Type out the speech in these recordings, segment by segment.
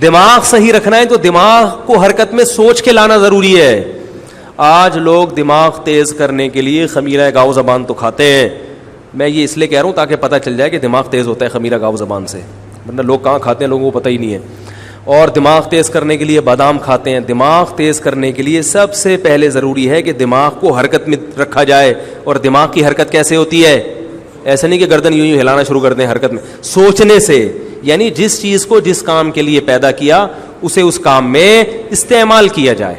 دماغ صحیح رکھنا ہے تو دماغ کو حرکت میں سوچ کے لانا ضروری ہے. آج لوگ دماغ تیز کرنے کے لیے خمیرہ گاؤ زبان تو کھاتے ہیں. میں یہ اس لیے کہہ رہا ہوں تاکہ پتہ چل جائے کہ دماغ تیز ہوتا ہے خمیرہ گاؤ زبان سے, ورنہ لوگ کہاں کھاتے ہیں لوگوں کو پتہ ہی نہیں ہے. اور دماغ تیز کرنے کے لیے بادام کھاتے ہیں. دماغ تیز کرنے کے لیے سب سے پہلے ضروری ہے کہ دماغ کو حرکت میں رکھا جائے. اور دماغ کی حرکت کیسے ہوتی ہے؟ ایسا نہیں کہ گردن یوں یوں ہلانا شروع کر دیں, حرکت میں سوچنے سے. یعنی جس چیز کو جس کام کے لیے پیدا کیا اسے اس کام میں استعمال کیا جائے.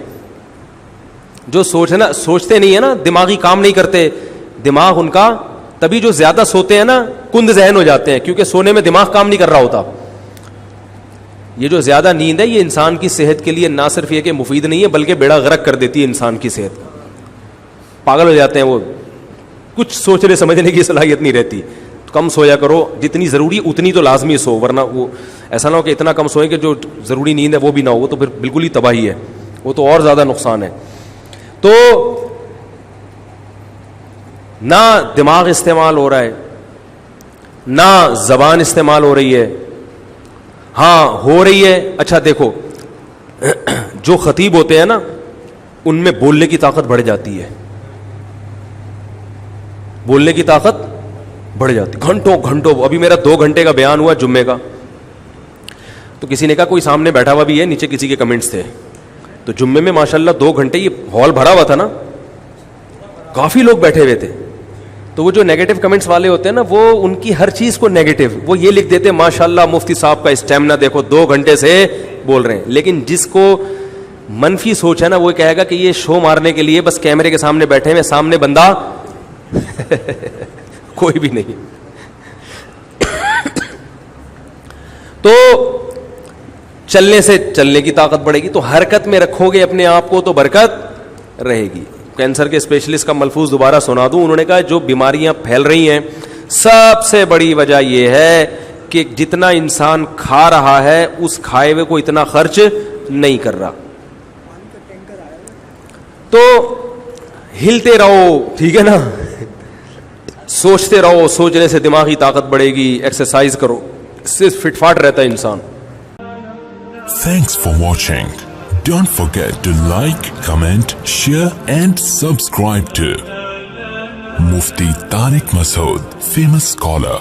جو سوچتے نہیں ہے نا, دماغی کام نہیں کرتے, دماغ ان کا, تبھی جو زیادہ سوتے ہیں نا کند ذہن ہو جاتے ہیں, کیونکہ سونے میں دماغ کام نہیں کر رہا ہوتا. یہ جو زیادہ نیند ہے یہ انسان کی صحت کے لیے نہ صرف یہ کہ مفید نہیں ہے بلکہ بیڑا غرق کر دیتی ہے انسان کی صحت. پاگل ہو جاتے ہیں وہ, کچھ سوچنے سمجھنے کی صلاحیت نہیں رہتی. کم سویا کرو, جتنی ضروری اتنی تو لازمی سو, ورنہ وہ ایسا نہ ہو کہ اتنا کم سوئیں کہ جو ضروری نیند ہے وہ بھی نہ ہو, وہ تو پھر بالکل ہی تباہی ہے, وہ تو اور زیادہ نقصان ہے. تو نہ دماغ استعمال ہو رہا ہے نہ زبان استعمال ہو رہی ہے. ہاں ہو رہی ہے. اچھا دیکھو, جو خطیب ہوتے ہیں نا ان میں بولنے کی طاقت بڑھ جاتی ہے, بولنے کی طاقت بڑھ جاتی گھنٹوں گھنٹوں. ابھی میرا 2 گھنٹے کا بیان ہوا جمعے کا, تو کسی نے کہا کوئی سامنے بیٹھا ہوا بھی ہے, نیچے کسی کے کمنٹس تھے, تو جمعے میں ماشاءاللہ 2 گھنٹے یہ ہال بھرا ہوا تھا نا, کافی لوگ بیٹھے ہوئے تھے. تو وہ جو نیگیٹو کمنٹس والے ہوتے ہیں نا, وہ ان کی ہر چیز کو نیگیٹو, وہ یہ لکھ دیتے ماشاءاللہ مفتی صاحب کا اسٹیمنا دیکھو 2 گھنٹے سے بول رہے ہیں. لیکن جس کو منفی سوچ ہے نا وہ کہے گا کہ یہ شو مارنے کے لیے بس کیمرے کے سامنے بیٹھے ہیں, سامنے بندہ کوئی بھی نہیں. تو چلنے سے چلنے کی طاقت بڑھے گی, تو حرکت میں رکھو گے اپنے آپ کو تو برکت رہے گی. کینسر کے اسپیشلسٹ کا ملفوظ دوبارہ سنا دوں, انہوں نے کہا جو بیماریاں پھیل رہی ہیں سب سے بڑی وجہ یہ ہے کہ جتنا انسان کھا رہا ہے اس کھائے ہوئے کو اتنا خرچ نہیں کر رہا. تو ہلتے رہو, ٹھیک ہے نا, سوچتے رہو, سوچنے سے دماغی طاقت بڑھے گی. ایکسرسائز کرو, اس سے فٹ فاٹ رہتا ہے انسان. Thanks for watching. Don't forget to like, comment, share and subscribe to Mufti Tariq Masood, famous scholar.